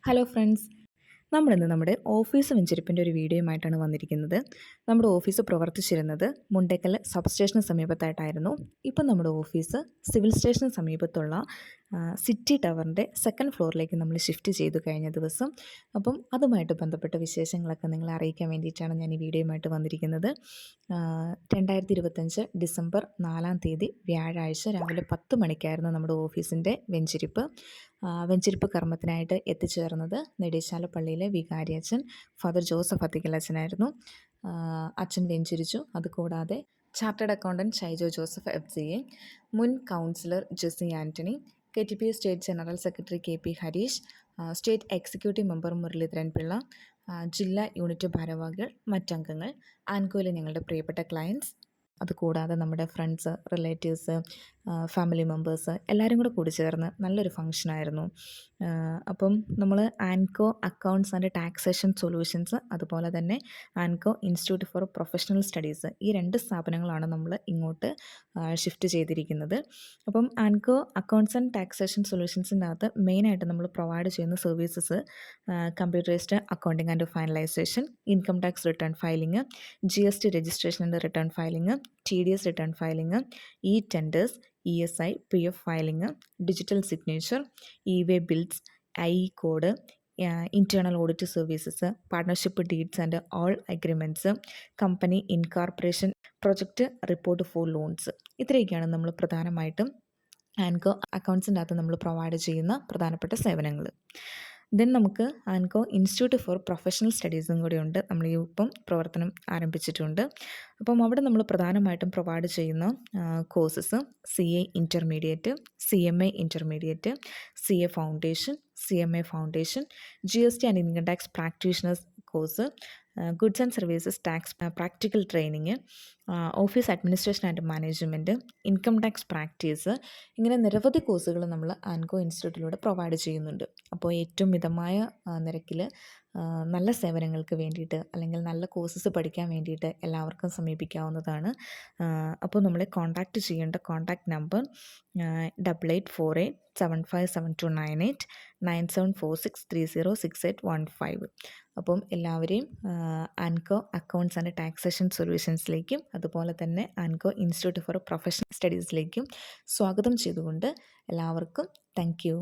Hello friends, നമ്മളിന്ന് നമ്മുടെ office വെഞ്ചരിപ്പിൻ്റെ ഒരു വീഡിയോയുമായിട്ടാണ് വന്നിരിക്കുന്നത്. നമ്മുടെ ഓഫീസ് പ്രവർത്തിച്ചിരുന്നത് മുണ്ടക്കൽ സബ് സ്റ്റേഷന് സമീപത്തായിട്ടായിരുന്നു. ഇപ്പം നമ്മുടെ ഓഫീസ് സിവിൽ സ്റ്റേഷന് സമീപത്തുള്ള സിറ്റി ടവറിൻ്റെ സെക്കൻഡ് ഫ്ലോറിലേക്ക് നമ്മൾ ഷിഫ്റ്റ് ചെയ്തു കഴിഞ്ഞ ദിവസം. അപ്പം അതുമായിട്ട് ബന്ധപ്പെട്ട വിശേഷങ്ങളൊക്കെ നിങ്ങളെ അറിയിക്കാൻ വേണ്ടിയിട്ടാണ് ഞാൻ ഈ വീഡിയോയുമായിട്ട് വന്നിരിക്കുന്നത്. 2025 ഡിസംബർ 4 തീയതി വ്യാഴാഴ്ച രാവിലെ 10 മണിക്കായിരുന്നു നമ്മുടെ ഓഫീസിൻ്റെ വെഞ്ചരിപ്പ് കർമ്മത്തിനായിട്ട് എത്തിച്ചേർന്നത് നെടിശാല പള്ളിയിലെ വികാരി അച്ഛൻ ഫാദർ ജോസഫ് അത്തിക്കലച്ഛനായിരുന്നു. അച്ഛൻ വെഞ്ചരിച്ചു. അതുകൂടാതെ chartered accountant Shaijo Joseph FCA, മുൻ councillor Jessy Antony, KTP state general secretary KP Harish, state executive member Muraleedharan Pillai, ജില്ലാ യൂണിറ്റ് ഭാരവാഹികൾ, മറ്റംഗങ്ങൾ, ആൻകോയിലെ ഞങ്ങളുടെ പ്രിയപ്പെട്ട ക്ലയൻസ്, അതുകൂടാതെ നമ്മുടെ ഫ്രണ്ട്സ്, റിലേറ്റീവ്സ്, ഫാമിലി മെമ്പേഴ്സ് എല്ലാവരും കൂടി ചേർന്ന് നല്ലൊരു ഫങ്ഷനായിരുന്നു. അപ്പം നമ്മൾ ആൻകോ അക്കൗണ്ട്സ് ആൻഡ് ടാക്സേഷൻ സൊല്യൂഷൻസ്, അതുപോലെ തന്നെ ആൻകോ ഇൻസ്റ്റിറ്റ്യൂട്ട് ഫോർ പ്രൊഫഷണൽ സ്റ്റഡീസ്, ഈ 2 സ്ഥാപനങ്ങളാണ് നമ്മൾ ഇങ്ങോട്ട് ഷിഫ്റ്റ് ചെയ്തിരിക്കുന്നത്. അപ്പം ആൻകോ അക്കൗണ്ട്സ് ആൻഡ് ടാക്സേഷൻ സൊല്യൂഷൻസിൻ്റെ അകത്ത് മെയിനായിട്ട് നമ്മൾ പ്രൊവൈഡ് ചെയ്യുന്ന services computerised accounting and finalisation, income tax return filing, GST registration and return filing, TDS return filing, tenders, ESI PF filing, digital signature, way bills, code, internal audit services, partnership deeds and all agreements, company incorporation, project report four loans, ഇത്രയൊക്കെയാണ് നമ്മൾ പ്രധാനമായിട്ടും ആൻകോ അക്കൗണ്ട്സിൻ്റെ അകത്ത് നമ്മൾ provide ചെയ്യുന്ന പ്രധാനപ്പെട്ട സേവനങ്ങൾ. Then നമുക്ക് ആൻകോ institute four professional സ്റ്റഡീസും കൂടി ഉണ്ട്. നമ്മൾ ഇപ്പം പ്രവർത്തനം ആരംഭിച്ചിട്ടുണ്ട്. അപ്പം അവിടെ നമ്മൾ പ്രധാനമായിട്ടും പ്രൊവൈഡ് ചെയ്യുന്ന courses CA intermediate, CMA intermediate, CA foundation, CMA foundation, GST and income tax practitioners course, goods and services tax practical training, office administration and management, income tax practice, ഇങ്ങനെ നിരവധി കോഴ്സുകൾ നമ്മൾ ആൻകോ ഇൻസ്റ്റിറ്റ്യൂട്ടിലൂടെ പ്രൊവൈഡ് ചെയ്യുന്നുണ്ട്. അപ്പോൾ ഏറ്റവും മിതമായ നിരക്കിൽ നല്ല സേവനങ്ങൾക്ക് വേണ്ടിയിട്ട് അല്ലെങ്കിൽ നല്ല കോഴ്സസ് പഠിക്കാൻ വേണ്ടിയിട്ട് എല്ലാവർക്കും സമീപിക്കാവുന്നതാണ്. അപ്പോൾ നമ്മളെ കോൺടാക്റ്റ് ചെയ്യേണ്ട കോൺടാക്റ്റ് നമ്പർ 8848757298, 9746306815. അപ്പം എല്ലാവരെയും ആൻകോ അക്കൗണ്ട്സ് ആൻഡ് ടാക്സേഷൻ സൊല്യൂഷൻസിലേക്കും അതുപോലെ തന്നെ ആൻകോ ഇൻസ്റ്റിറ്റ്യൂട്ട് ഫോർ പ്രൊഫഷണൽ സ്റ്റഡീസിലേക്കും സ്വാഗതം ചെയ്തുകൊണ്ട് എല്ലാവർക്കും താങ്ക് യു.